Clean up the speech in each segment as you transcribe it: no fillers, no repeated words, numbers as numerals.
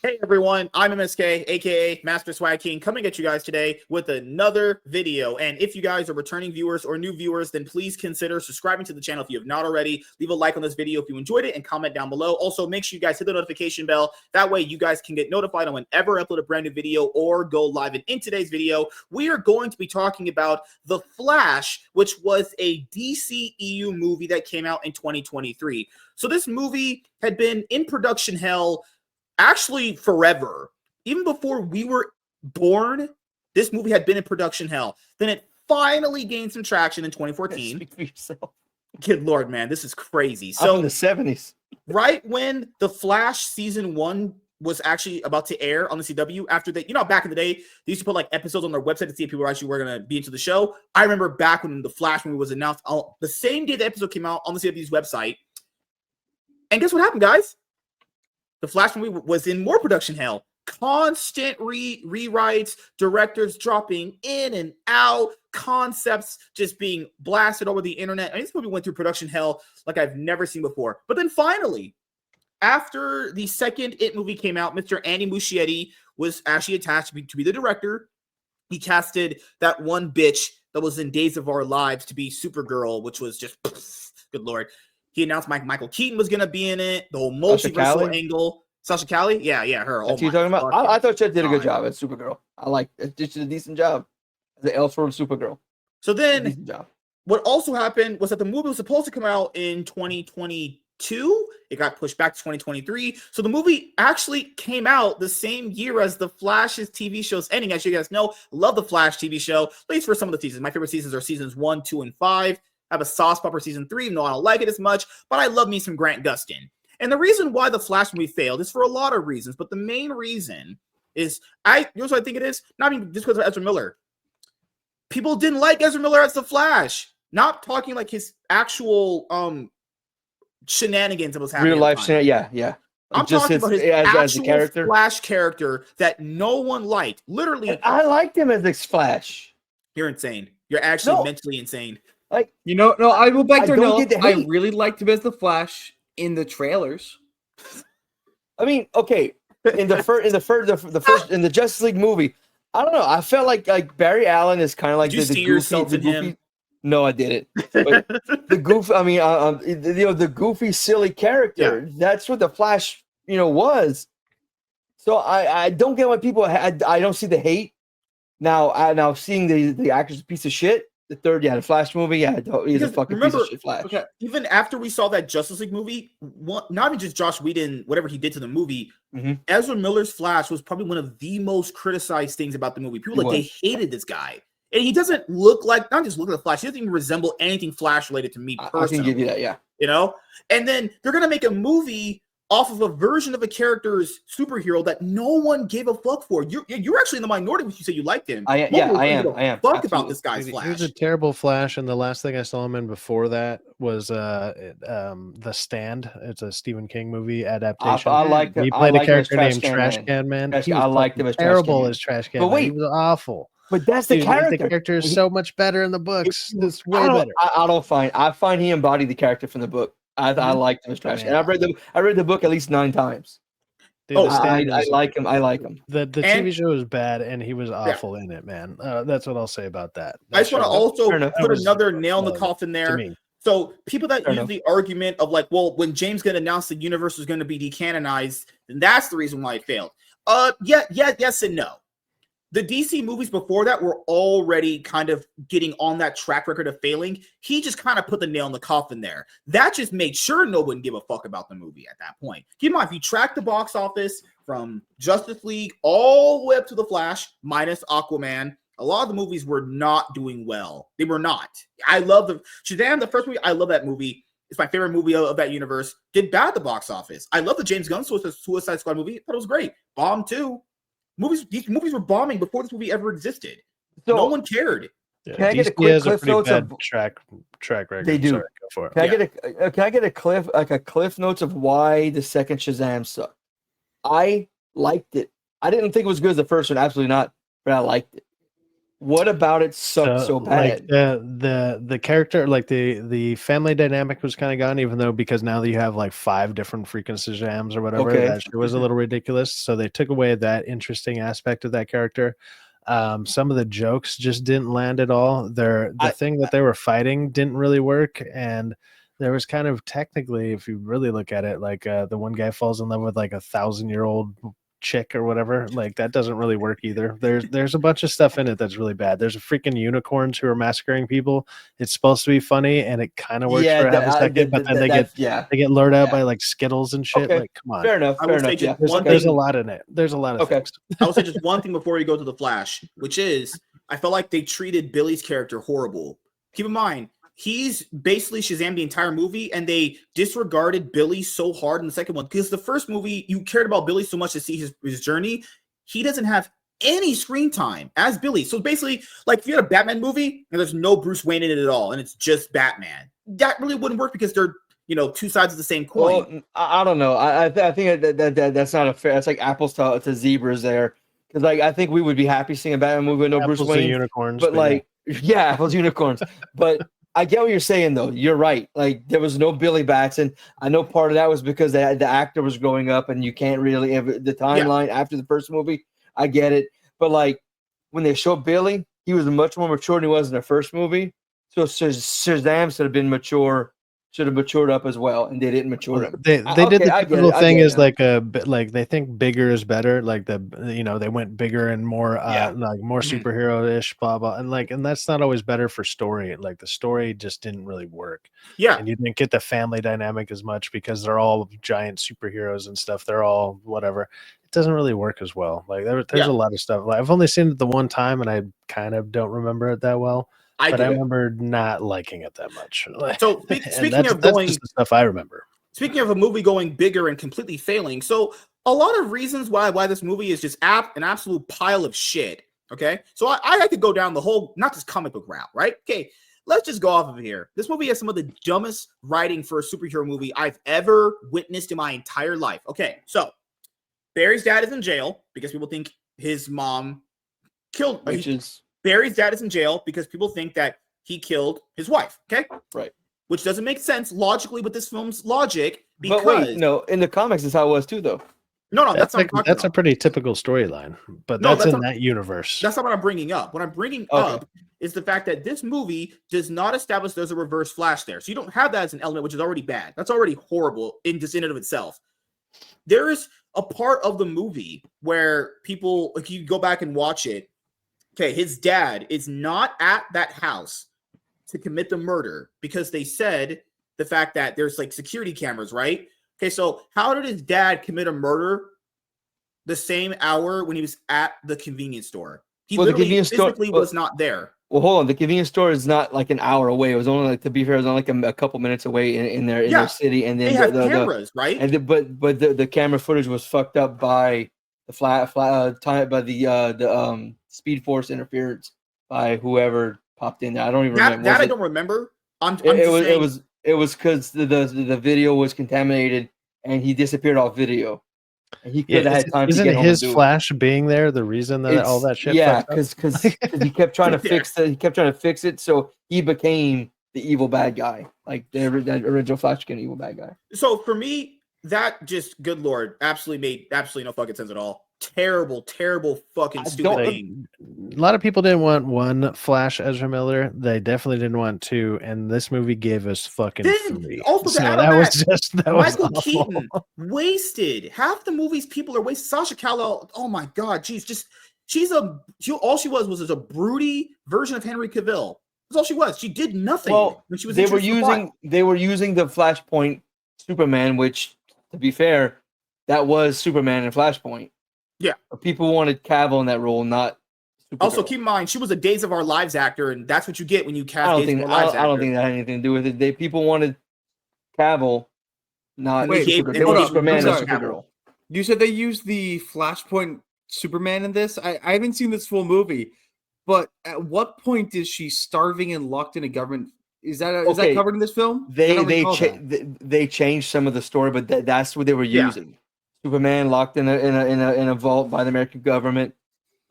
Hey everyone, I'm MSK, aka Master Swag King, coming at you guys today with another video. And if you guys are returning viewers or new viewers, then please consider subscribing to the channel if you have not already. Leave a like on this video if you enjoyed it and comment down below. Also, make sure you guys hit the notification bell. That way you guys can get notified on whenever I upload a brand new video or go live. And in today's video, we are going to be talking about The Flash, which was a DCEU movie that came out in 2023. So this movie had been in production hell actually forever. Even before we were born, this movie had been in production hell. Then it finally gained some traction in 2014. Speak for yourself. Good Lord, man, this is crazy. So in the 70s. Right when The Flash season 1 was actually about to air on the CW, after they, back in the day, they used to put like episodes on their website to see if people actually were going to be into the show. I remember back when The Flash movie was announced, the same day the episode came out on the CW's website. And guess what happened, guys? The Flash movie was in more production hell. Constant rewrites, directors dropping in and out, concepts just being blasted over the internet. I mean, this movie went through production hell like I've never seen before. But then finally, after the second It movie came out, Mr. Andy Muschietti was actually attached to be the director. He casted that one bitch that was in Days of Our Lives to be Supergirl, which was just, good Lord. He announced Michael Keaton was going to be in it. The whole multiversal angle. Sasha Calle? Yeah, her. That's what you're talking about? I thought she did a good job as Supergirl. I like it. She did a decent job as the Elseworld Supergirl. So then, what also happened was that the movie was supposed to come out in 2022. It got pushed back to 2023. So the movie actually came out the same year as The Flash's TV show's ending. As you guys know, love The Flash TV show, at least for some of the seasons. My favorite seasons are seasons 1, 2, and 5. I have a soft spot for season 3, even though I don't like it as much, but I love me some Grant Gustin. And the reason why The Flash movie failed is for a lot of reasons, but the main reason is, you know what I think it is? Not even just because of Ezra Miller. People didn't like Ezra Miller as The Flash. Not talking like his actual shenanigans that was happening. Real life shenanigans, yeah. I'm just talking about his actual character. Flash character that no one liked. Literally. And I liked him as this Flash. You're insane. You're actually mentally insane. Like, no, I will back there. No, I really liked him as the Flash in the trailers. I mean, okay, in the first in the Justice League movie, I don't know. I felt like Barry Allen is kind of like the goofy. Him? No, I didn't. But the goof. I mean, the goofy, silly character. Yeah. That's what the Flash, was. So I don't get why people. I don't see the hate now. Seeing the actor's a piece of shit. The Flash movie, he's a fucking piece of shit Flash. Okay, even after we saw that Justice League movie, not even just Joss Whedon, whatever he did to the movie, Ezra Miller's Flash was probably one of the most criticized things about the movie. People they hated this guy. And he doesn't look like, not just look at the Flash, he doesn't even resemble anything Flash related to me personally. I can give you that, yeah. And then they're going to make a movie off of a version of a character's superhero that no one gave a fuck for. You're actually in the minority when you say you liked him. I am. Fuck about this guy's Flash. He was a terrible Flash, and the last thing I saw him in before that was The Stand. It's a Stephen King movie adaptation. I like him. He played a character named Trash Can Man. I liked him as terrible as Trash Can Man. But wait, he was awful. But that's the character. The character is so much better in the books. It's way better. I find he embodied the character from the book. I liked him as Trash Can. And I read the book at least 9 times. Dude, I like him. I like him. The TV show was bad, and he was awful in it, man. That's what I'll say about that. I just want to also put another nail in the coffin there. So people that use the argument of like, well, when James Gunn announced the universe was going to be decanonized, then that's the reason why it failed. Yes and no. The DC movies before that were already kind of getting on that track record of failing. He just kind of put the nail in the coffin there. That just made sure no one gave a fuck about the movie at that point. Keep in mind, if you track the box office from Justice League all the way up to The Flash, minus Aquaman, a lot of the movies were not doing well. They were not. I love Shazam, the first movie. I love that movie. It's my favorite movie of that universe. Did bad at the box office. I love the James Gunn Suicide Squad movie. I thought it was great. Bomb too. These movies were bombing before this movie ever existed. So, no one cared. Yeah, Can I get a DC quick has a cliff pretty notes bad of? track record. They do. Sorry, go for it. Can I get a cliff notes of why the second Shazam sucked? I liked it. I didn't think it was good as the first one, absolutely not, but I liked it. What about it sucked so like bad? the character, like the family dynamic was kind of gone, even though because now that you have like 5 different freaking Shazams or whatever, Okay. that shit was a little ridiculous. So they took away that interesting aspect of that character. Some of the jokes just didn't land at all. The thing that they were fighting didn't really work, and there was kind of technically, if you really look at it, like the one guy falls in love with like 1,000-year-old chick or whatever. Like that doesn't really work either. There's a bunch of stuff in it that's really bad. There's a freaking unicorns who are massacring people. It's supposed to be funny, and it kind of works for half a second, but then they get lured out by like Skittles and shit. Okay. Like, come on. Fair enough. I will say just one There's a thing. lot in it. There's a lot of things. I will say just one thing before you go to the Flash, which is I felt like they treated Billy's character horrible. Keep in mind, he's basically Shazam the entire movie, and they disregarded Billy so hard in the second one because the first movie you cared about Billy so much to see his journey. He doesn't have any screen time as Billy. So basically, like if you had a Batman movie and there's no Bruce Wayne in it at all, and it's just Batman, that really wouldn't work because they're two sides of the same coin. Well, I don't know. I think that's not a fair. That's like apples to zebras there. Because like I think we would be happy seeing a Batman movie with no Apples Bruce Wayne, unicorns, but like yeah, apples unicorns. But I get what you're saying though. You're right. Like there was no Billy Batson. I know part of that was because the actor was growing up, and you can't really the timeline after the first movie. I get it, but like when they showed Billy, he was much more mature than he was in the first movie. So Shazam should have been mature. Should have matured up as well, and they didn't mature him. They did the typical thing is like they think bigger is better. Like they went bigger and more like more superhero-ish, blah blah, and that's not always better for story. Like the story just didn't really work. Yeah, and you didn't get the family dynamic as much because they're all giant superheroes and stuff. They're all whatever. It doesn't really work as well. Like there's a lot of stuff. Like I've only seen it the one time, and I kind of don't remember it that well. But I remember not liking it that much. So speaking of that's just the stuff I remember. Speaking of a movie going bigger and completely failing, so a lot of reasons why this movie is just an absolute pile of shit. Okay, so I could go down the whole not just comic book route, right? Okay, let's just go off of here. This movie has some of the dumbest writing for a superhero movie I've ever witnessed in my entire life. Okay, so Barry's dad is in jail because people think his mom killed. Barry's dad is in jail because people think that he killed his wife. Okay, right. Which doesn't make sense logically with this film's logic. Because, but wait, no, in the comics is how it was too, though. No, that's a pretty typical storyline, but that's in that universe. That's not what I'm bringing up. What I'm bringing up is the fact that this movie does not establish there's a reverse Flash there, so you don't have that as an element, which is already bad. That's already horrible in and of itself. There is a part of the movie where people, like, you go back and watch it. Okay, his dad is not at that house to commit the murder because they said the fact that there's like security cameras, right? Okay, so how did his dad commit a murder the same hour when he was at the convenience store? He literally physically was not there. Well, hold on. The convenience store is not like an hour away. It was only like, to be fair, it was only like a couple minutes away in their city. And then they have cameras, right? And but the camera footage was fucked up by the by the Speed Force interference by whoever popped in there. I don't even remember. I don't remember. It was because the video was contaminated and he disappeared off video. And he could have had time to get home. Isn't his Flash being there the reason that all that shit? Yeah, because he kept trying to fix it. He kept trying to fix it, so he became the evil bad guy. Like the original Flash became the evil bad guy. So for me, that just, good Lord, made absolutely no fucking sense at all. Terrible fucking stupid thing. A lot of people didn't want one Flash Ezra Miller. They definitely didn't want two, and this movie gave us fucking three. Also, so that Michael was Keaton wasted. Half the movies people are wasted. Sasha Calle, oh my god, all she was a broody version of Henry Cavill. That's all she was. She did nothing. Well, when she was they were using the Flashpoint Superman, which, to be fair, that was Superman in Flashpoint. Yeah, people wanted Cavill in that role, not. Supergirl. Also, keep in mind she was a Days of Our Lives actor, and that's what you get when you cast Days of Our Lives actor. I don't think that had anything to do with it. People wanted Cavill, not Superman and Supergirl. You said they used the Flashpoint Superman in this. I haven't seen this full movie. But at what point is she starving and locked in a government? Is that covered in this film? They changed some of the story, but that's what they were using. Superman locked in a vault by the American government,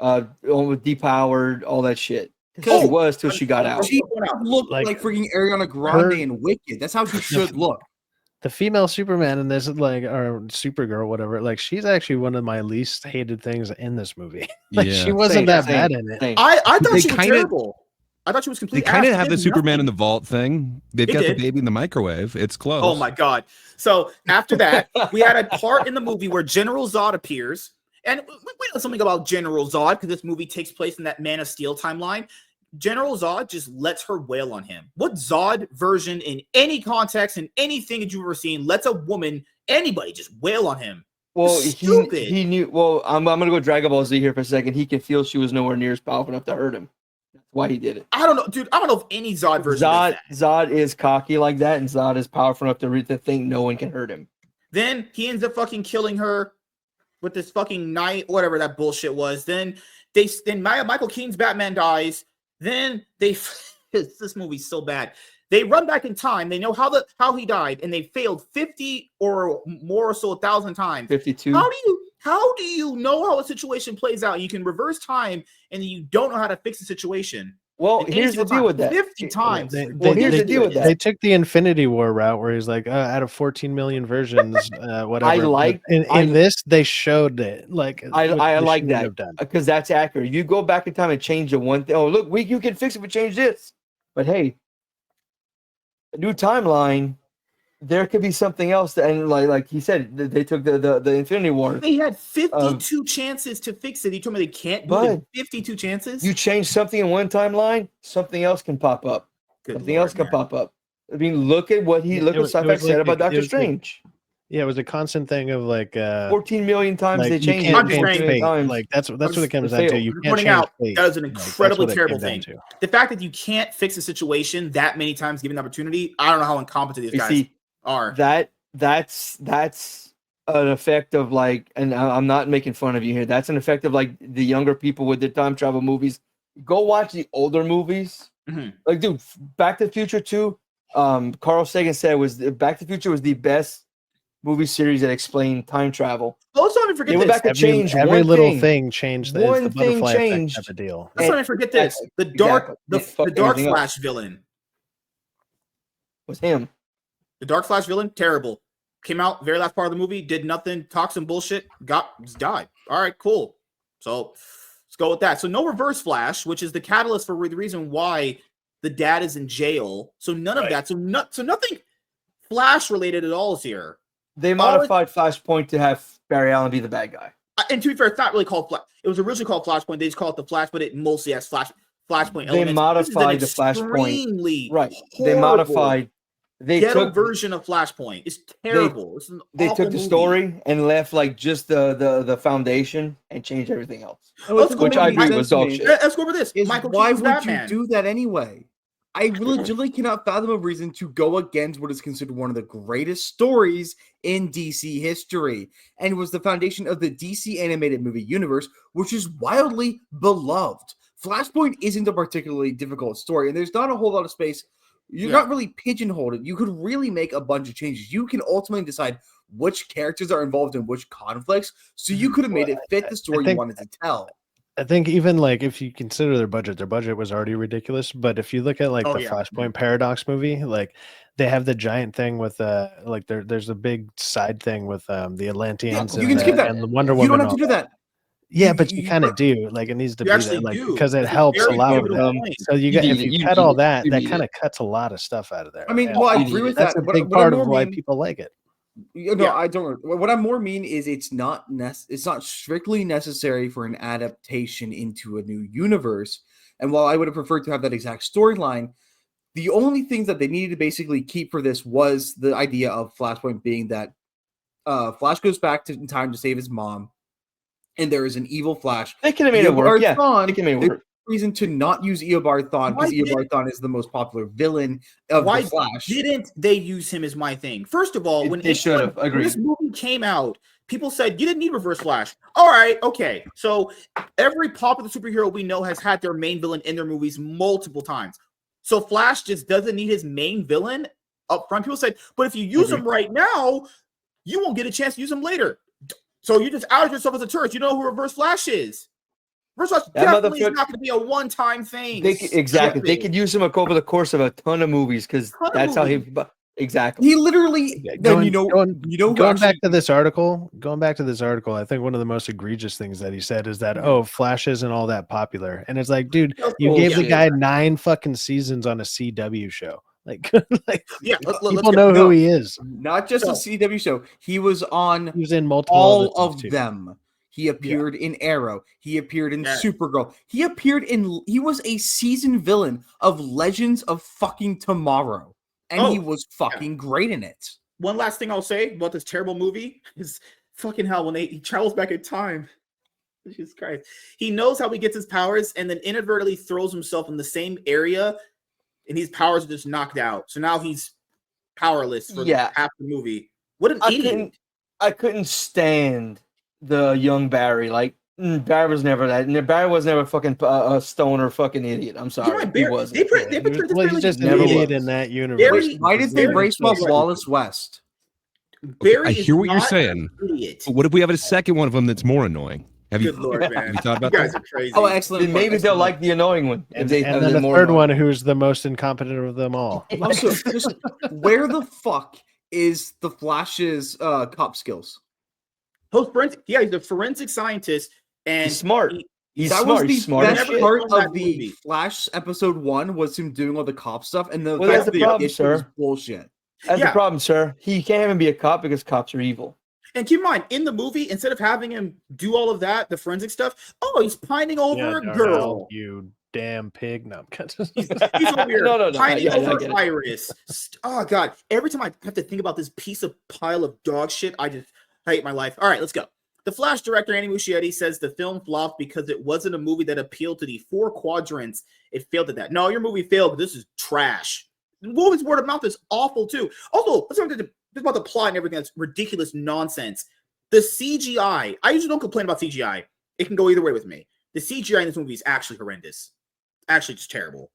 depowered, all that shit. She was till she got out. She looked like freaking Ariana Grande in Wicked. That's how she should look. The female Superman in this, like, or Supergirl, whatever, like, she's actually one of my least hated things in this movie. Like, she wasn't that bad in it. I thought she was terrible. I thought she was completely. They kind of have the Superman in the vault thing. They've got the baby in the microwave. It's close. Oh my god! So after that, we had a part in the movie where General Zod appears, and we know something about General Zod because this movie takes place in that Man of Steel timeline. General Zod just lets her wail on him. What Zod version in any context and anything that you've ever seen lets a woman, anybody, just wail on him? Well, he knew. Well, I'm gonna go Dragon Ball Z here for a second. He could feel she was nowhere near as powerful enough to hurt him. That's why he did it. I don't know, dude. I don't know if any Zod version. Zod is cocky like that, and Zod is powerful enough to think no one can hurt him. Then he ends up fucking killing her with this fucking knife, whatever that bullshit was. Then Michael Keaton's Batman dies. Then this movie's so bad. They run back in time. They know how he died, and they failed 50 or more or so 1,000 times. 52. How do you know how a situation plays out? You can reverse time, and you don't know how to fix the situation. Well, here's the deal with that. 50 times. Here's the deal with that. They took the Infinity War route where he's like, out of 14 million versions, whatever. In this, they showed it. Like, I like that because that's accurate. You go back in time and change the one thing. Oh, look, you can fix it. We change this. But hey, a new timeline. There could be something else, and like he said, they took the Infinity War. They had 52 chances to fix it. He told me they can't do it. 52 chances. You change something in one timeline, something else can pop up. I mean, look at what sci-fi said about Doctor Strange. Yeah, it was a constant thing of like 14 million times like they changed it. Like that's what it comes down to. You can't pointing out fate. that was an incredibly terrible thing. The fact that you can't fix a situation that many times given the opportunity, I don't know how incompetent these guys are. That's an effect of like, and I'm not making fun of you here. That's an effect of like the younger people with the time travel movies. Go watch the older movies. Mm-hmm. Like, dude, Back to the Future 2. Carl Sagan said Back to the Future was the best movie series that explained time travel. Let's not even forget this. Back to change every little thing changed. The butterfly effect type of deal. Let's not even forget this. The Dark Flash villain was him. The Dark Flash villain, terrible. Came out very last part of the movie, did nothing, talked some bullshit, died. All right, cool. So let's go with that. So no Reverse Flash, which is the catalyst for the reason why the dad is in jail. So none of that. So nothing Flash related at all is here. They modified Flashpoint to have Barry Allen be the bad guy. And to be fair, it's not really called Flash. It was originally called Flashpoint. They just call it the Flash, but it mostly has Flashpoint elements. They modified the Flashpoint. Right. They modified. They took version of Flashpoint. It's terrible. They took the story and left like just the foundation and changed everything else. Which I agree was dog shit. Let's go over this. Why would you do that anyway? I legitimately cannot fathom a reason to go against what is considered one of the greatest stories in DC history, and was the foundation of the DC animated movie universe, which is wildly beloved. Flashpoint isn't a particularly difficult story, and there's not a whole lot of space. You're not really pigeonholed. You could really make a bunch of changes. You can ultimately decide which characters are involved in which conflicts, so you could have made it fit the story you wanted to tell. I think even like if you consider their budget was already ridiculous. But if you look at like Flashpoint Paradox movie, like they have the giant thing with like there's a big side thing with the Atlanteans and the Wonder Woman. You don't have to do that. Yeah, but you kind of do. Like it needs to be there, like because it helps a lot with them. So you got if you cut all that, that kind of cuts a lot of stuff out of there. I mean, well, I agree with that. That's a big part of why people like it. I don't. What I more mean is it's not strictly necessary for an adaptation into a new universe. And while I would have preferred to have that exact storyline, the only things that they needed to basically keep for this was the idea of Flashpoint being that Flash goes back in time to save his mom, and there is an evil Flash. They could have made it work. Yeah, they can make it work. reason to not use Eobard because Eobard is the most popular villain of the Flash. Didn't they use him? Is my thing. First of all, when this movie came out, people said you didn't need Reverse Flash. All right, okay. So every popular superhero we know has had their main villain in their movies multiple times. So Flash just doesn't need his main villain up front. People said, but if you use him right now, you won't get a chance to use him later. So you just outed yourself as a tourist. You know who Reverse Flash is. Reverse Flash definitely is not going to be a one-time thing. Exactly. They could use him over the course of a ton of movies because that's how he. Exactly. He literally. Going back to this article, I think one of the most egregious things that he said is that Flash isn't all that popular, and it's like, dude, you gave the guy 9 fucking seasons on a CW show. People know who he is. Not just a CW show. He was in multiple all of them. He appeared in Arrow. He appeared in Supergirl. He was a season villain of Legends of fucking Tomorrow. And he was fucking great in it. One last thing I'll say about this terrible movie is fucking hell when he travels back in time. Jesus Christ. He knows how he gets his powers and then inadvertently throws himself in the same area and his powers are just knocked out. So now he's powerless for half the movie. What an idiot. I couldn't stand the young Barry. Like, Barry was never that. Barry was never fucking a stoner fucking idiot. I'm sorry. He wasn't. He's just an idiot in that universe. Why did they race off Wallace West? I hear what you're saying. But what if we have a second one of them that's more annoying? Have you thought about that? Are crazy. Oh, excellent. Then maybe they'll like the annoying one. And then the third one, who's the most incompetent of them all. Also, just where the fuck is the Flash's cop skills? He's a forensic scientist, and he's smart. That was the best part of the Flash episode 1 was him doing all the cop stuff, and that's the problem, sir. Was bullshit. That's the problem, sir. He can't even be a cop because cops are evil. And keep in mind, in the movie, instead of having him do all of that, the forensic stuff, he's pining over a girl. You damn pig. No, he's over here pining over Iris. Oh, God. Every time I have to think about this pile of dog shit, I just hate my life. All right, let's go. The Flash director, Andy Muschietti, says the film flopped because it wasn't a movie that appealed to the 4 quadrants. It failed at that. No, your movie failed. This is trash. The movie's word of mouth is awful, too. Also, let's talk about the plot and everything. That's ridiculous nonsense. The CGI, I usually don't complain about CGI. It can go either way with me. The CGI in this movie is actually horrendous. Actually, just terrible.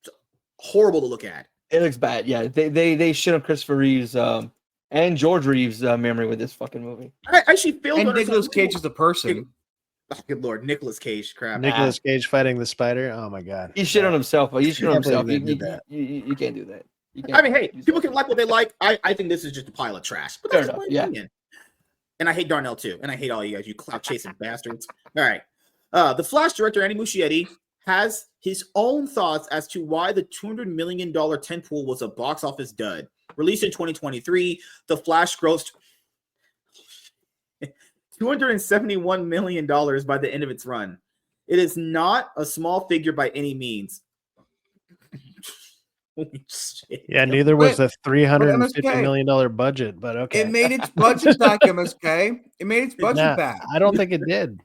It's horrible to look at. It looks bad. Yeah, they shit on Christopher Reeves and George Reeves' memory with this fucking movie. I actually failed. And Nicolas Cage is a person. Oh, good Lord, Nicolas Cage, crap. Nicolas Cage fighting the spider. Oh my God. He shit on himself. He shit on himself. You can't do that. I mean, hey, people can like what they like. I think this is just a pile of trash. But that's my opinion. And I hate Darnell too. And I hate all you guys, you clout chasing bastards. All right. The Flash director, Andy Muschietti, has his own thoughts as to why the $200 million tentpole was a box office dud. Released in 2023, The Flash grossed $271 million by the end of its run. It is not a small figure by any means. Holy shit. Yeah, neither was the $350 million budget, but okay. It made its budget back, MSK. It made its budget back. I don't think it did.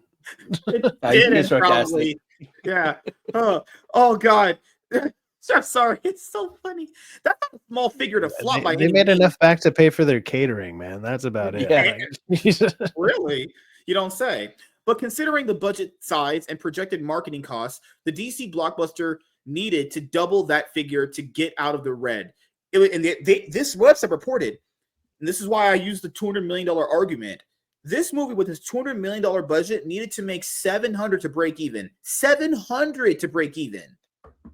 It did, probably. Yeah. Oh God. I'm sorry. It's so funny. That's not a small figure to flop. They made enough back to pay for their catering, man. That's about it. Yeah. Really? You don't say. But considering the budget size and projected marketing costs, the DC blockbuster needed to double that figure to get out of the red. This website reported, and this is why I used the $200 million argument. This movie with its $200 million budget needed to make $700 to break even. $700 to break even.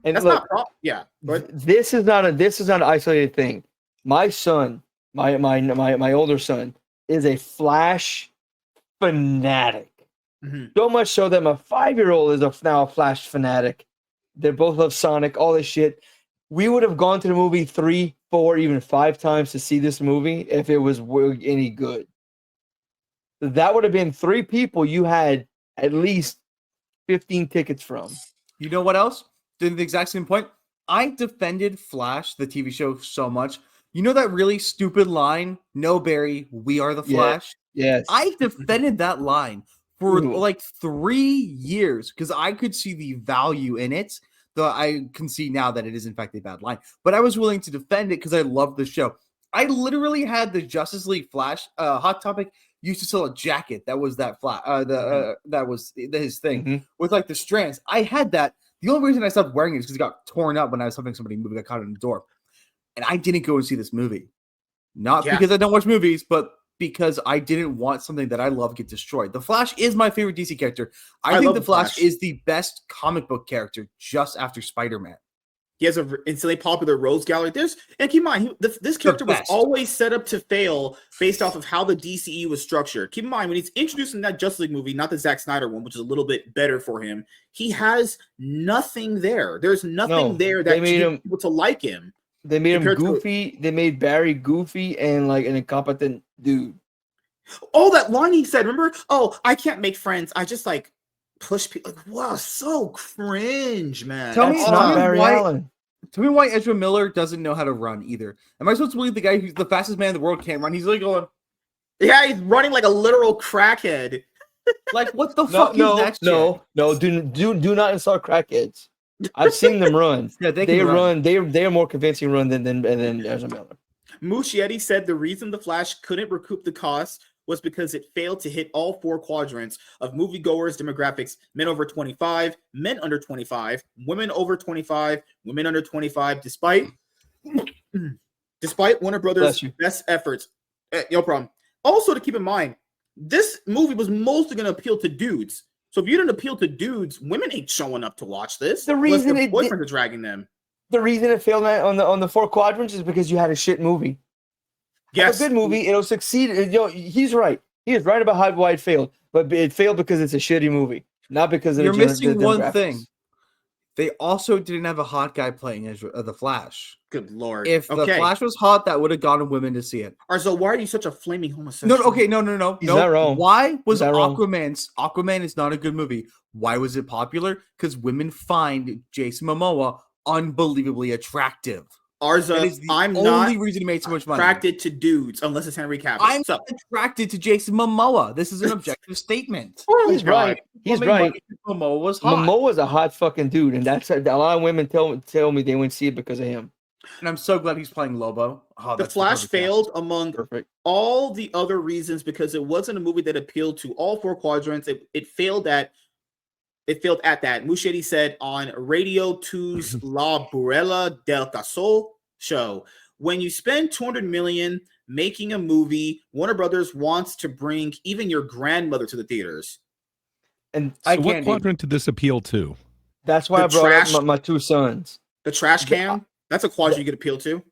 And that's look, not yeah. This is not an isolated thing. My son, my older son, is a Flash fanatic. Mm-hmm. So much so that my 5-year-old is now a Flash fanatic. They both love Sonic, all this shit. We would have gone to the movie 3, 4, even 5 times to see this movie if it was any good. That would have been 3 people you had at least 15 tickets from. You know what else? Did the exact same point. I defended Flash, the TV show, so much. You know that really stupid line, "No, Barry, we are the Flash"? Yes. I defended that line for like 3 years because I could see the value in it. Though I can see now that it is in fact a bad line, but I was willing to defend it because I love the show. I literally had the Justice League Flash Hot Topic used to sell a jacket that was that that was his thing with like the strands. I had that. The only reason I stopped wearing it is because it got torn up when I was helping somebody move. Got caught in the door, and I didn't go and see this movie. Not because I don't watch movies, but because I didn't want something that I love get destroyed. The Flash is my favorite DC character. I think the Flash is the best comic book character just after Spider-Man. He has an instantly popular rogues gallery. And keep in mind, this character was always set up to fail based off of how the DCE was structured. Keep in mind, when he's introduced in that Justice League movie, not the Zack Snyder one, which is a little bit better for him, he has nothing there. There's nothing there that made him people to like him. They made him goofy. They made Barry goofy and like an incompetent dude. Oh, that line he said, remember? Oh, I can't make friends. I just like push people. Like, wow, so cringe, man. Tell me why Ezra Miller doesn't know how to run either. Am I supposed to believe the guy who's the fastest man in the world can't run? He's like going, yeah, he's running like a literal crackhead. Like, what the fuck is that shit? No, do not insult crackheads. I've seen them run. Yeah, they run. They are more convincing run than Ezra Miller. Muschietti said the reason the Flash couldn't recoup the cost was because it failed to hit all 4 quadrants of moviegoers' demographics: men over 25, men under 25, women over 25, women under 25, despite Warner Brothers' best efforts. No problem. Also, to keep in mind, this movie was mostly going to appeal to dudes. So if you didn't appeal to dudes, women ain't showing up to watch this. The reason their boyfriends are dragging them. The reason it failed on the 4 quadrants is because you had a shit movie. Yes. A good movie, it'll succeed. He's right. He is right about why it failed, but it failed because it's a shitty movie, not because of You're missing one thing. They also didn't have a hot guy playing the Flash. Good Lord. If the Flash was hot, that would have gone to women to see it. Arzo, why are you such a flaming homosexual? No. He's not wrong. Why was Aquaman is not a good movie? Why was it popular? Because women find Jason Momoa unbelievably attractive. Arzo, I'm not only reason he made so much money. Attracted to dudes, unless it's Henry Cavill. I'm attracted to Jason Momoa. This is an objective statement. He's right. He's right. Momoa was hot. Momoa's a hot fucking dude, and that's a lot of women tell me they wouldn't see it because of him. And I'm so glad he's playing Lobo. The Flash failed among all the other reasons because it wasn't a movie that appealed to all 4 quadrants. It failed at that. Muschietti said on Radio 2's La Burela del Casol show, when you spend $200 million making a movie, Warner Brothers wants to bring even your grandmother to the theaters. And so what quadrant did this appeal to? That's why I brought up my 2 sons. The trash can? That's a quadrant you could appeal to.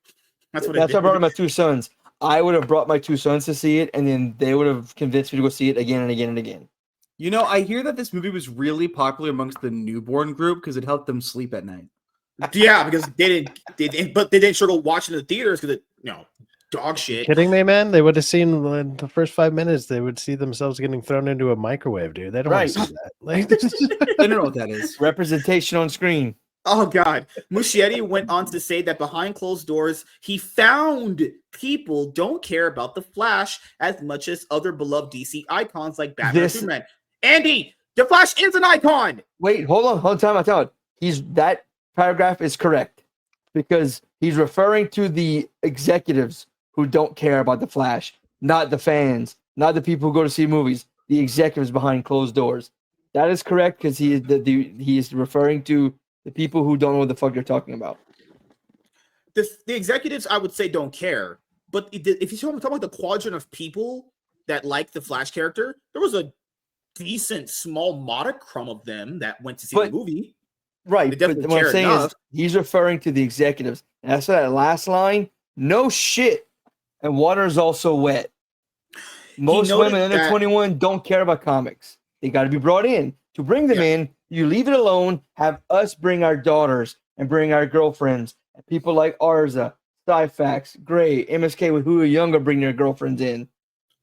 That's why I brought up my 2 sons. I would have brought my 2 sons to see it, and then they would have convinced me to go see it again and again and again. You know, I hear that this movie was really popular amongst the newborn group because it helped them sleep at night. Yeah, because they didn't struggle watching the theaters because dog shit. Kidding me, man? They would have seen in the first 5 minutes. They would see themselves getting thrown into a microwave, dude. They don't want to see that. Like, they don't know what that is. Representation on screen. Oh God. Muschietti went on to say that behind closed doors, he found people don't care about the Flash as much as other beloved DC icons like Batman and Superman. Andy, the Flash is an icon. Wait, hold on, time. That paragraph is correct because he's referring to the executives who don't care about the Flash, not the fans, not the people who go to see movies. The executives behind closed doors. That is correct because he is referring to the people who don't know what the fuck you're talking about. The executives, I would say, don't care. But if you're talking about the quadrant of people that like the Flash character, there was a decent, small modicum of them that went to see the movie. Right. But what I'm saying is he's referring to the executives. And that's that last line. No shit. And water is also wet. Most women under 21 don't care about comics. They got to be brought in. To bring them in, you leave it alone, have us bring our daughters and bring our girlfriends. People like Arza, Cyfax, Gray, MSK, with who are younger, bring their girlfriends in.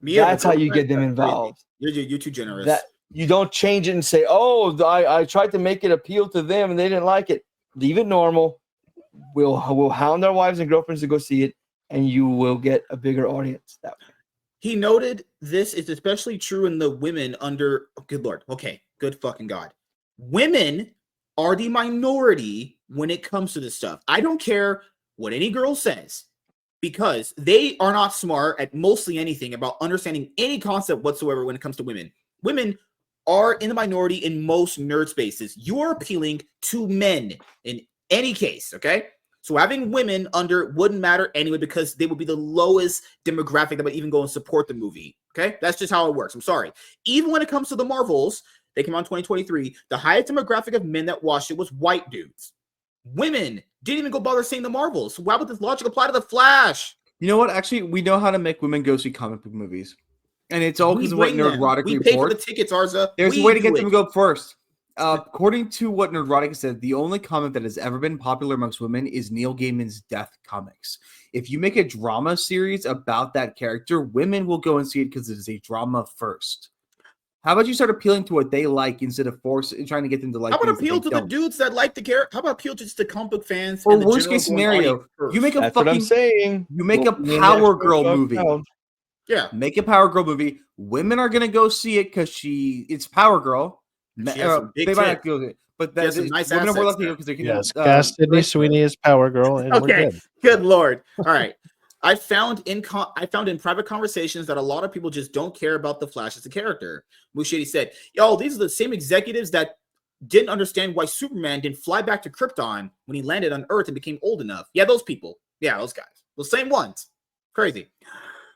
That's how you get them involved. You're too generous. That you don't change it and say, "Oh, I tried to make it appeal to them and they didn't like it." Leave it normal. We'll hound our wives and girlfriends to go see it, and you will get a bigger audience that way. He noted this is especially true in the women under. Oh, good Lord. Okay. Good fucking God. Women are the minority when it comes to this stuff. I don't care what any girl says because they are not smart at mostly anything about understanding any concept whatsoever when it comes to women. Women are in the minority in most nerd spaces. You are appealing to men in any case, okay? So having women under wouldn't matter anyway because they would be the lowest demographic that would even go and support the movie, okay? That's just how it works. I'm sorry. Even when it comes to the Marvels, they came out in 2023, the highest demographic of men that watched it was white dudes. Women didn't even go bother seeing the Marvels. So why would this logic apply to The Flash? You know what? Actually, we know how to make women go see comic book movies. And it's all because of what Nerdrotic We reports. pay for the tickets, Arza. There's a way to get them to go first. According to what Nerdrotic said, the only comic that has ever been popular amongst women is Neil Gaiman's Death comics. If you make a drama series about that character, women will go and see it because it is a drama first. How about you start appealing to what they like instead of trying to get them to like? How about appeal to the dudes that like the character? How about appeal to just the comic book fans? Or worst case scenario, you make a That's fucking. what I'm saying. You make a Power Girl movie. Yeah, make a Power Girl movie. Women are gonna go see it because it's Power Girl. They might not go it, but that's nice women are more assets likely because they can. Yes, cast Sydney Sweeney as Power Girl, and okay, we're good. Good Lord. All right. I found in private conversations that a lot of people just don't care about the Flash as a character. Muschietti said, "Yo, these are the same executives that didn't understand why Superman didn't fly back to Krypton when he landed on Earth and became old enough." Yeah, those people. Yeah, those guys. Those same ones. Crazy.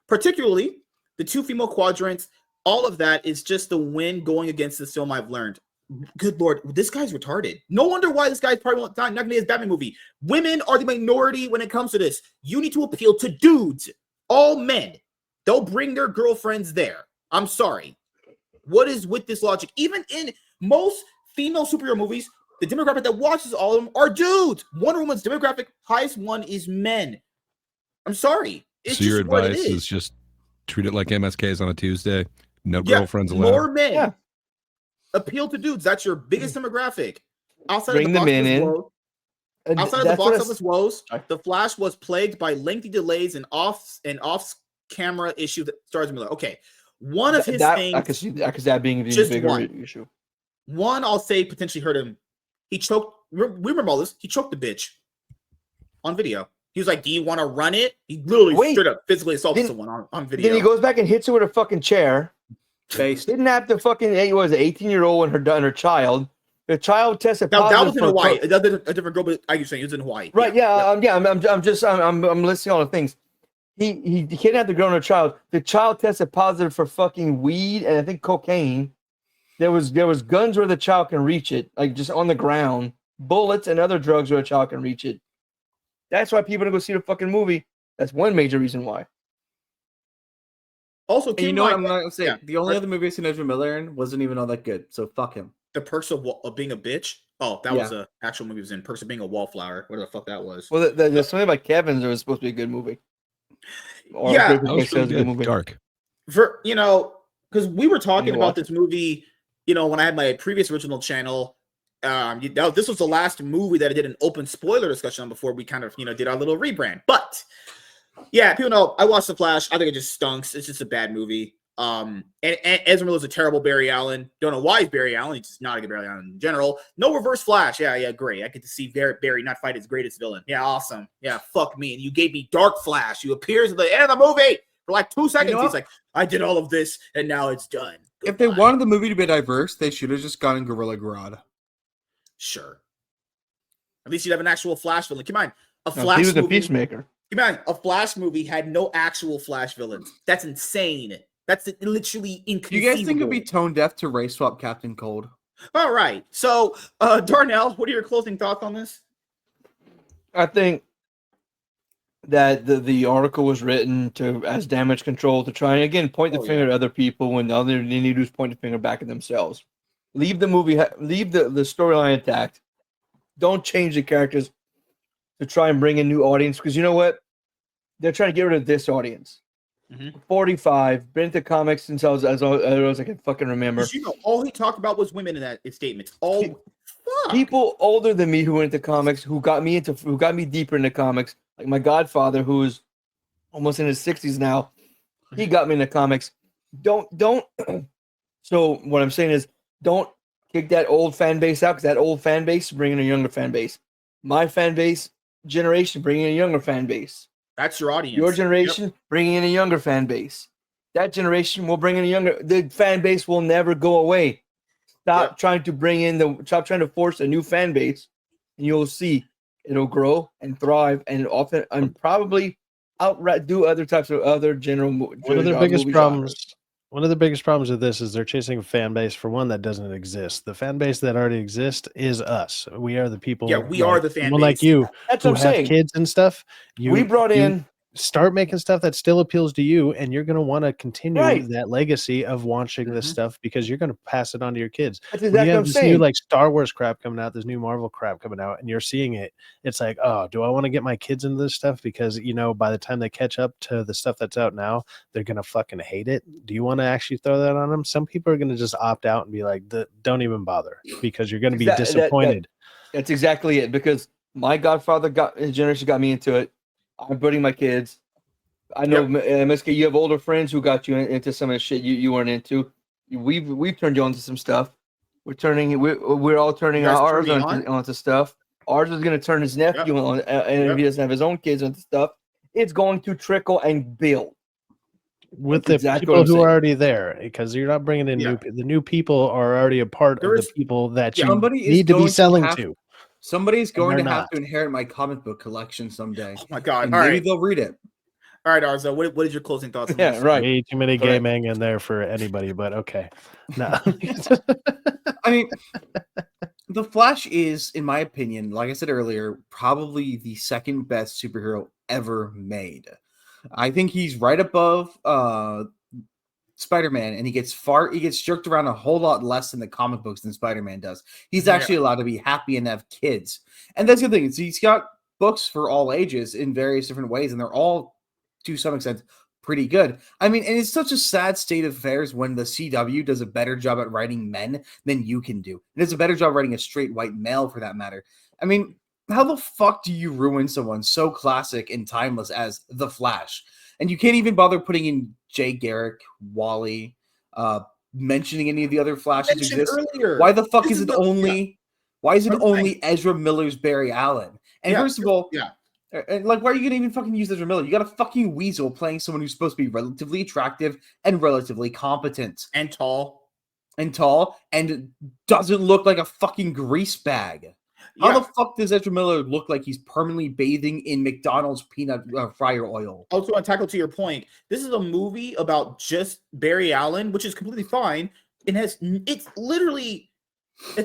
Particularly the two female quadrants. All of that is just the wind going against this film. I've learned. Good Lord, this guy's retarded. No wonder why this guy's probably not going to be his Batman movie. Women are the minority when it comes to this. You need to appeal to dudes, all men. They'll bring their girlfriends there. I'm sorry. What is with this logic? Even in most female superhero movies, the demographic that watches all of them are dudes. Wonder Woman's demographic highest one is men. I'm sorry. It's so your advice is just treat it like MSKs on a Tuesday. No girlfriends allowed. More men. Yeah. Appeal to dudes. That's your biggest demographic. Outside Bring of the them in. Outside of the box office woes, The Flash was plagued by lengthy delays and off-camera issue that stars Miller. Okay, one of his things. I could see that being just a bigger one issue. One, I'll say, potentially hurt him. He choked. We remember all this. He choked the bitch on video. He was like, "Do you want to run it?" He literally straight up physically assaulted someone on video. Then he goes back and hits her with a fucking chair. Face. Kidnapped the fucking 18-year-old and her child. The child tested positive. That was in Hawaii. A different girl, but I was saying he was in Hawaii. Right? Yeah. I'm listing all the things. He kidnapped the girl and her child. The child tested positive for fucking weed and I think cocaine. There was guns where the child can reach it, like just on the ground. Bullets and other drugs where a child can reach it. That's why people don't go see the fucking movie. That's one major reason why. Also, you know what I'm not gonna say? Yeah. The only other movie I've seen Ezra Miller in wasn't even all that good. So fuck him. The Perks of Being a Bitch. Oh, that was an actual movie. It was in Perks of Being a Wallflower. Whatever the fuck that was. Well, there's something about Kevin's. It was supposed to be a good movie. Yeah, that was really good. Movie. Dark. For because we were talking about this movie. When I had my previous original channel. This was the last movie that I did an open spoiler discussion on before we kind of did our little rebrand. But yeah, people know I watched The Flash. I think it just stunks. It's just a bad movie. And Ezra Miller's a terrible Barry Allen. Don't know why he's Barry Allen. He's just not a good Barry Allen in general. No Reverse Flash. Yeah, great. I get to see Barry not fight his greatest villain. Yeah, awesome. Yeah, fuck me. And you gave me Dark Flash. You appears at the end of the movie for like 2 seconds. He's like, I did all of this and now it's done. Goodbye. If they wanted the movie to be diverse, they should have just gone in Gorilla Grodd. Sure. At least you'd have an actual Flash villain. Come on. Flash he was a peacemaker. Come on. A Flash movie had no actual Flash villains. That's insane. That's literally inconceivable. You guys think it'd be tone deaf to race swap Captain Cold? All right. So, Darnell, what are your closing thoughts on this? I think that the article was written as damage control to try and again point the finger at other people when all they need to do is point the finger back at themselves. Leave the movie, leave the storyline intact. Don't change the characters to try and bring a new audience because you know what? They're trying to get rid of this audience. 45, been into comics since I was as I can fucking remember. All he talked about was women in that statement. People older than me who went into comics, who got me deeper into comics, like my godfather, who's almost in his 60s now. He got me in the comics. Don't. So what I'm saying is, don't kick that old fan base out, because that old fan base is bringing a younger fan base. My fan base generation bringing a younger fan base. That's your audience. Your generation bringing in a younger fan base. That generation will bring in a younger. The fan base will never go away. Stop trying to force a new fan base, and you'll see it'll grow and thrive, and often and probably outdo other types of other general. One of the biggest problems. One of the biggest problems with this is they're chasing a fan base for one that doesn't exist. The fan base that already exists is us. We are the people. Yeah, we are the fan base. Like you, that's who what I'm have saying. Kids and stuff. We brought in. Start making stuff that still appeals to you, and you're going to want to continue that legacy of watching this stuff, because you're going to pass it on to your kids. That's exactly when you have what I'm this new saying. like Star Wars crap coming out, this new Marvel crap coming out, and you're seeing it, it's like, oh, do I want to get my kids into this stuff? Because, you know, by the time they catch up to the stuff that's out now, they're going to fucking hate it. Do you want to actually throw that on them? Some people are going to just opt out and be like, don't even bother, because you're going to be disappointed. That's exactly it, because my godfather his generation got me into it. I'm putting my kids. I know, MSK, you have older friends who got you into some of the shit you weren't into. We've turned you onto some stuff. We're all turning ours onto stuff. Ours is going to turn his nephew on, and if he doesn't have his own kids onto stuff, it's going to trickle and build. With the people who are already there, because you're not bringing in the new people are already a part of the people that you need to be selling to. Somebody's going to have to inherit my comic book collection someday. Oh my god! Maybe they'll read it. All right, Arzo, what is your closing thoughts on this? Right. Way too many gaming in there for anybody, but okay. No. I mean, The Flash is, in my opinion, like I said earlier, probably the second best superhero ever made. I think he's right above Spider-Man, and he gets jerked around a whole lot less in the comic books than Spider-Man does. He's actually allowed to be happy and have kids. And that's the thing. He's got books for all ages in various different ways, and they're all, to some extent, pretty good. I mean, and it's such a sad state of affairs when the CW does a better job at writing men than you can do. It does a better job writing a straight white male, for that matter. I mean, how the fuck do you ruin someone so classic and timeless as The Flash? And you can't even bother putting in Jay Garrick, Wally, mentioning any of the other Flashes exist. Earlier. Why the fuck is it only Ezra Miller's Barry Allen? And first of all, like, why are you gonna even fucking use Ezra Miller? You got a fucking weasel playing someone who's supposed to be relatively attractive and relatively competent. And tall. And doesn't look like a fucking grease bag. How the fuck does Ezra Miller look like he's permanently bathing in McDonald's peanut fryer oil? Also, to tackle to your point, this is a movie about just Barry Allen, which is completely fine. It's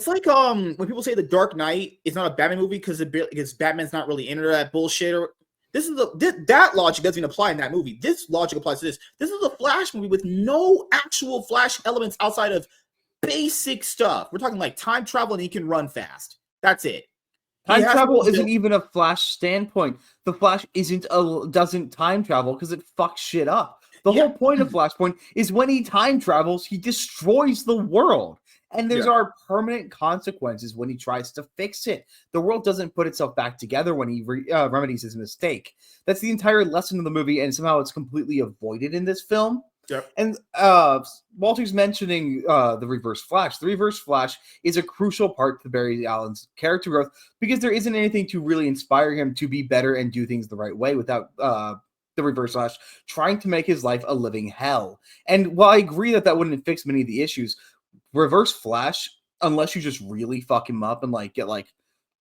like when people say The Dark Knight is not a Batman movie because Batman's not really into that bullshit. Or that logic doesn't even apply in that movie. This logic applies to this. This is a Flash movie with no actual Flash elements outside of basic stuff. We're talking like time travel and he can run fast. That's it. Time travel isn't even a Flash standpoint. The Flash doesn't time travel because it fucks shit up. The whole point of Flashpoint is when he time travels, he destroys the world. And there are permanent consequences when he tries to fix it. The world doesn't put itself back together when he remedies his mistake. That's the entire lesson of the movie, and somehow it's completely avoided in this film. Yep. And Walter's mentioning the Reverse Flash. The Reverse Flash is a crucial part to Barry Allen's character growth because there isn't anything to really inspire him to be better and do things the right way without the Reverse Flash trying to make his life a living hell. And while I agree that wouldn't fix many of the issues, Reverse Flash, unless you just really fuck him up and get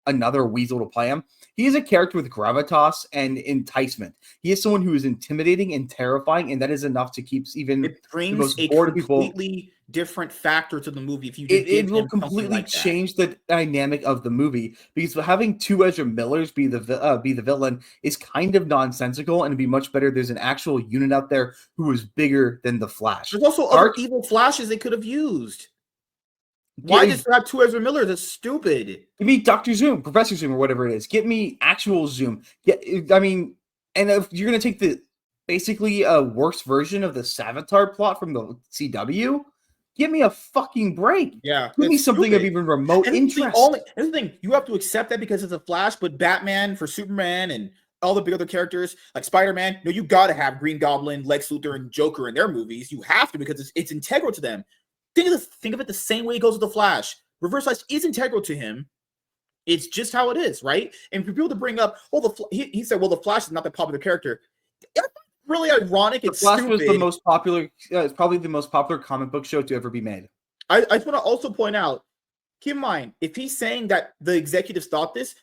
another weasel to play him, he is a character with gravitas and enticement. He is someone who is intimidating and terrifying, and that is enough to keep even it brings the most a bored completely people. Different factor to the movie. If you it will completely change the dynamic of the movie, because having two Ezra Millers be the villain is kind of nonsensical, and it'd be much better. There's an actual unit out there who is bigger than the Flash. There's also other evil Flashes they could have used. Why just have two Ezra Millers? That's stupid. Give me Dr. Zoom, Professor Zoom, or whatever it is. Get me actual Zoom. And if you're gonna take basically a worse version of the Savitar plot from the CW, give me a fucking break. Yeah, give me something of even remote interest. The thing, you have to accept that because it's a Flash, but Batman for Superman and all the big other characters like Spider-Man. No, you got to have Green Goblin, Lex Luthor, and Joker in their movies. You have to because it's integral to them. Think of it the same way it goes with the Flash. Reverse Flash is integral to him. It's just how it is, right? And for people to bring up, he said, well, the Flash is not the popular character. It's really ironic. The Flash was the most popular. It's probably the most popular comic book show to ever be made. I just want to also point out, keep in mind, if he's saying that the executives thought this,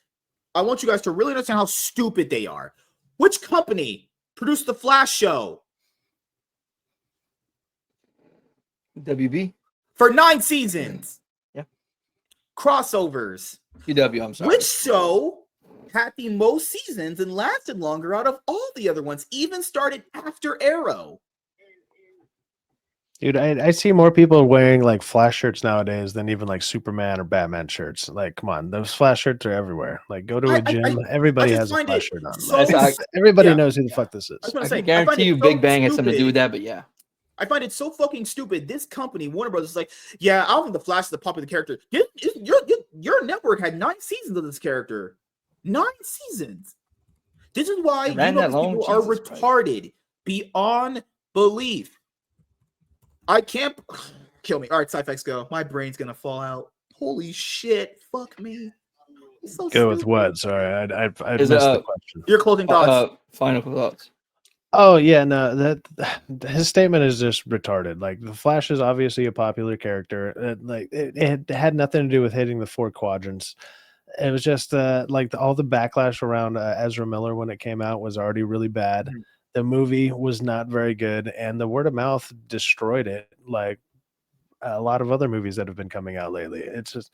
I want you guys to really understand how stupid they are. Which company produced the Flash show? WB. For 9 seasons. Yeah. Crossovers. CW, I'm sorry. Which show had the most seasons and lasted longer out of all the other ones, even started after Arrow? Dude, I see more people wearing like Flash shirts nowadays than even like Superman or Batman shirts. Like, come on, those Flash shirts are everywhere. Like, go to a gym, everybody has a Flash shirt on. Everybody knows who the fuck this is. I can guarantee you Big Bang has something to do with that, but yeah. I find it so fucking stupid. This company, Warner Brothers, is like, yeah, I don't think the Flash is a popular character. Your network had 9 seasons of this character. 9 seasons. This is why people are retarded beyond belief. I can't kill me. All right, Sci-Fi's go. My brain's gonna fall out. Holy shit! Fuck me. So go with what? Sorry, I missed the question. Your closing thoughts. Final thoughts. Oh yeah, no, that his statement is just retarded. Like the Flash is obviously a popular character. It had nothing to do with hitting the 4 quadrants. It was just all the backlash around Ezra Miller when it came out was already really bad. Mm-hmm. The movie was not very good, and the word of mouth destroyed it. Like a lot of other movies that have been coming out lately, it's just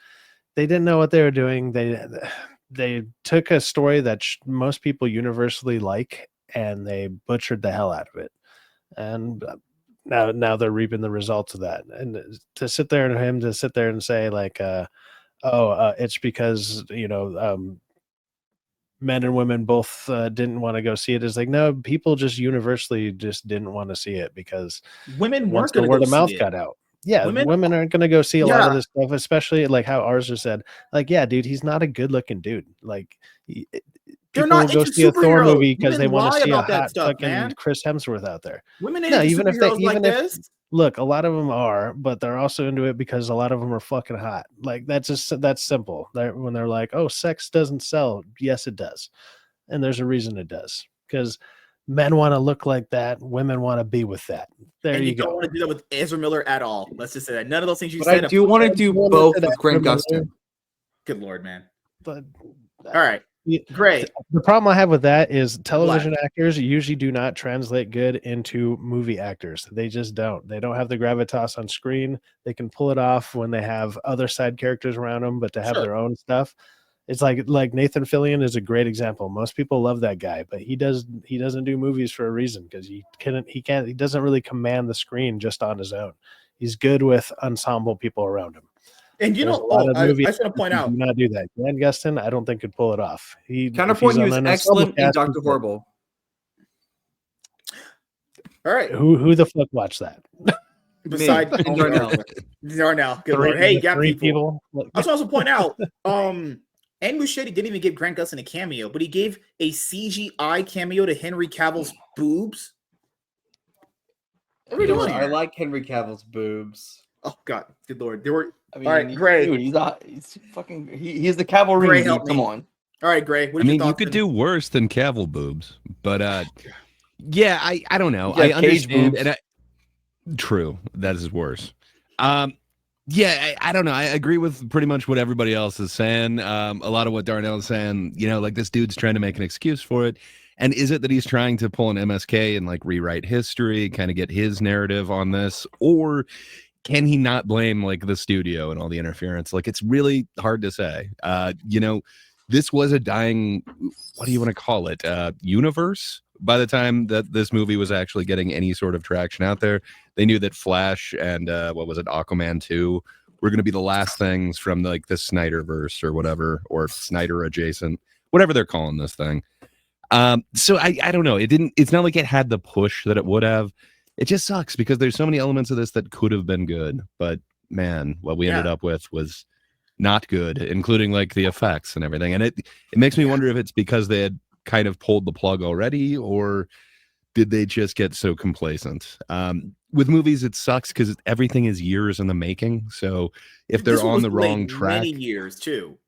they didn't know what they were doing. They took a story that most people universally like, and they butchered the hell out of it. And now they're reaping the results of that. And to sit there and say like, it's because men and women both didn't want to go see it is like, no, people just universally just didn't want to see it because women weren't going to word of mouth got out. Yeah, women aren't going to go see a lot of this stuff, especially like how ours just said, like, yeah, dude, he's not a good looking dude. Like, they're not go see a Thor movie because they want to see a hot stuff, fucking man. Chris Hemsworth out there. Women ain't even if look, a lot of them are, but they're also into it because a lot of them are fucking hot. Like that's simple. When they're like, oh, sex doesn't sell. Yes, it does. And there's a reason it does. Because men want to look like that. Women want to be with that. There you go. Don't want to do that with Ezra Miller at all. Let's just say that. None of those things you but said. I do want to do both with Grant Gustin. Good Lord, man. But all right. Great. The problem I have with that is television actors usually do not translate good into movie actors. They just don't. They don't have the gravitas on screen. They can pull it off when they have other side characters around them, but to have their own stuff, it's like Nathan Fillion is a great example. Most people love that guy, but he doesn't do movies for a reason because he doesn't really command the screen just on his own. He's good with ensemble people around him. And I just want to point out, do not do that. Grant Gustin, I don't think could pull it off. Counterpoint, he was excellent in Dr. Horrible. All right, who the fuck watched that? Besides Darnell, good Lord. Hey, you got people. I just want to point out, and Muschietti didn't even give Grant Gustin a cameo, but he gave a CGI cameo to Henry Cavill's boobs. I like Henry Cavill's boobs. Oh God, good Lord, there were. I mean, all right, Gray. Dude, he's fucking. He's the cavalry. Gray, come on. All right, Gray. You could do worse than Cavill boobs, but yeah, I don't know. I understand, and true, that is worse. Yeah, I don't know. I agree with pretty much what everybody else is saying. A lot of what Darnell is saying. Like this dude's trying to make an excuse for it. And is it that he's trying to pull an MSK and like rewrite history, kind of get his narrative on this, or can he not blame like the studio and all the interference? Like it's really hard to say. This was a dying, what do you want to call it? Universe. By the time that this movie was actually getting any sort of traction out there, they knew that Flash and Aquaman 2 were going to be the last things from like the Snyderverse or whatever, or Snyder adjacent, whatever they're calling this thing. So I don't know. It's not like it had the push that it would have. It just sucks because there's so many elements of this that could have been good, but man, what we ended up with was not good, including like the effects and everything. And it makes me wonder if it's because they had kind of pulled the plug already, or did they just get so complacent? With movies, it sucks because everything is years in the making. So if they're on the wrong track, many years too.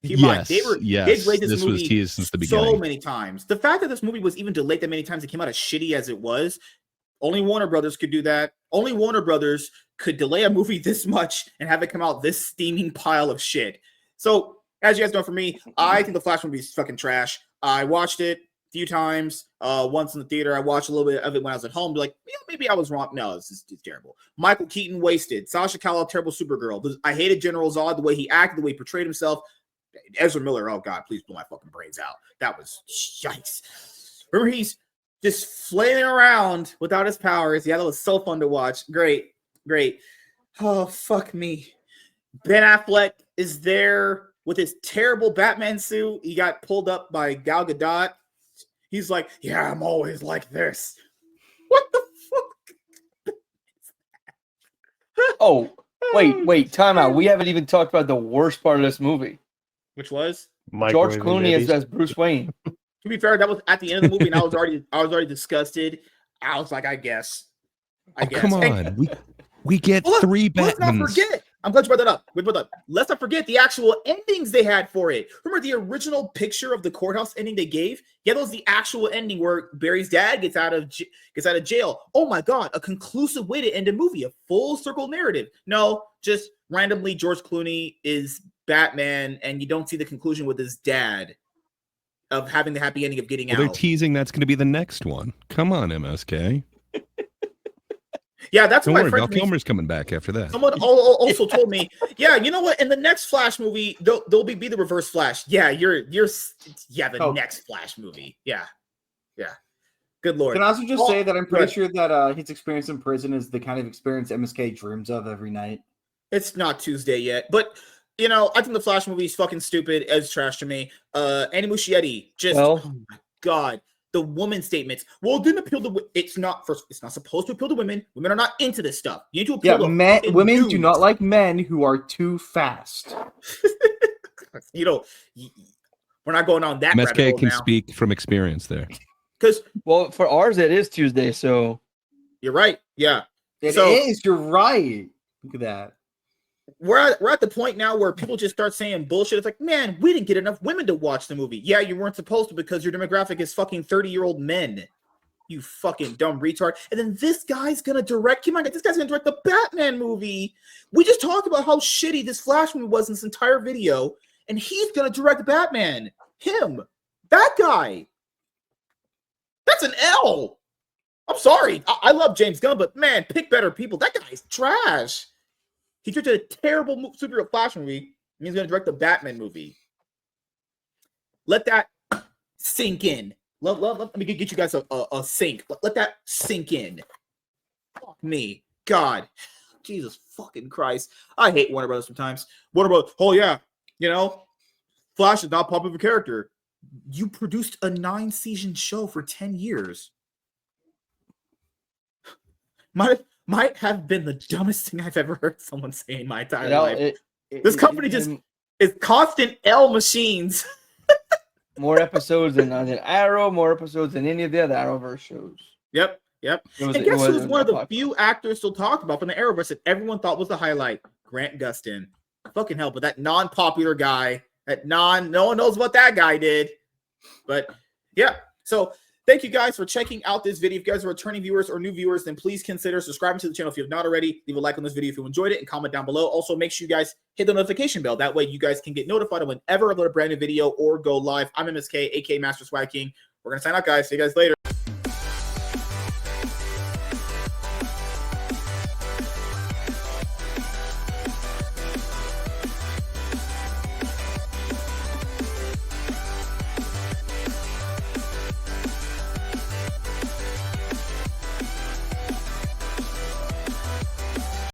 Keep in mind, they delayed this movie was teased since the beginning so many times. The fact that this movie was even delayed that many times, it came out as shitty as it was. Only Warner Brothers could do that. Only Warner Brothers could delay a movie this much and have it come out this steaming pile of shit. So, as you guys know, for me, I think the Flash movie is fucking trash. I watched it a few times. Once in the theater, I watched a little bit of it when I was at home. Be like, maybe I was wrong. No, it's terrible. Michael Keaton wasted. Sasha Calle, terrible Supergirl. I hated General Zod, the way he acted, the way he portrayed himself. Ezra Miller, oh God, please blow my fucking brains out. That was yikes. Remember, he's just flailing around without his powers. Yeah, that was so fun to watch. Great. Oh, fuck me. Ben Affleck is there with his terrible Batman suit. He got pulled up by Gal Gadot. He's like, yeah, I'm always like this. What the fuck? Oh, wait, time out. We haven't even talked about the worst part of this movie. Which was? George Clooney as Bruce Wayne. To be fair, that was at the end of the movie, and I was already disgusted. I was like, I guess. Come on, we get three Batmans. Let's not forget. I'm glad you brought that up. Let's not forget the actual endings they had for it. Remember the original picture of the courthouse ending they gave? Yeah, that was the actual ending where Barry's dad gets out of jail. Oh my God, a conclusive way to end a movie, a full circle narrative. No, just randomly George Clooney is Batman, and you don't see the conclusion with his dad of having the happy ending of getting out. They're teasing that's going to be the next one. Come on, MSK. Yeah, that's Don't my worry, friend. Val Kilmer's coming back after that. Someone also told me, yeah, you know what? In the next Flash movie, there'll be the Reverse Flash. Yeah, next Flash movie. Yeah. Good Lord. Can I also just say that I'm pretty sure that his experience in prison is the kind of experience MSK dreams of every night. It's not Tuesday yet, but I think the Flash movie is fucking stupid as trash to me. Andy Muschietti, oh my God. The woman statements. Well, it didn't appeal to. It's not supposed to appeal to women. Women are not into this stuff. You need to appeal to women dudes. do not like men who are too fast. We're not going on that. MSK can speak from experience there. Because for ours it is Tuesday, so you're right. Yeah, it is. You're right. Look at that. We're at the point now where people just start saying bullshit. It's like, man, we didn't get enough women to watch the movie. Yeah, you weren't supposed to because your demographic is fucking 30-year-old men. You fucking dumb retard. And then this guy's gonna direct. This guy's gonna direct the Batman movie. We just talked about how shitty this Flash movie was in this entire video, and he's gonna direct Batman. Him, that guy. That's an L. I'm sorry. I love James Gunn, but man, pick better people. That guy's trash. He directed a terrible superhero Flash movie, and he's going to direct the Batman movie. Let that sink in. Let me get you guys a sink. Let that sink in. Fuck me. God. Jesus fucking Christ. I hate Warner Brothers sometimes. Warner Brothers, oh yeah, Flash is not a popular character. You produced a 9-season show for 10 years. Might have been the dumbest thing I've ever heard someone say in my entire life. This company just is constant L machines. More episodes than Arrow, more episodes than any of the other Arrowverse shows. Yep. And guess who's one of the few actors still talked about from the Arrowverse that everyone thought was the highlight? Grant Gustin. Fucking hell, but that non-popular guy, no one knows what that guy did. But yeah, so thank you guys for checking out this video. If you guys are returning viewers or new viewers, then please consider subscribing to the channel if you have not already. Leave a like on this video if you enjoyed it and comment down below. Also, make sure you guys hit the notification bell. That way you guys can get notified of whenever I upload a brand new video or go live. I'm MSK, aka Master Swag King. We're going to sign out, guys. See you guys later.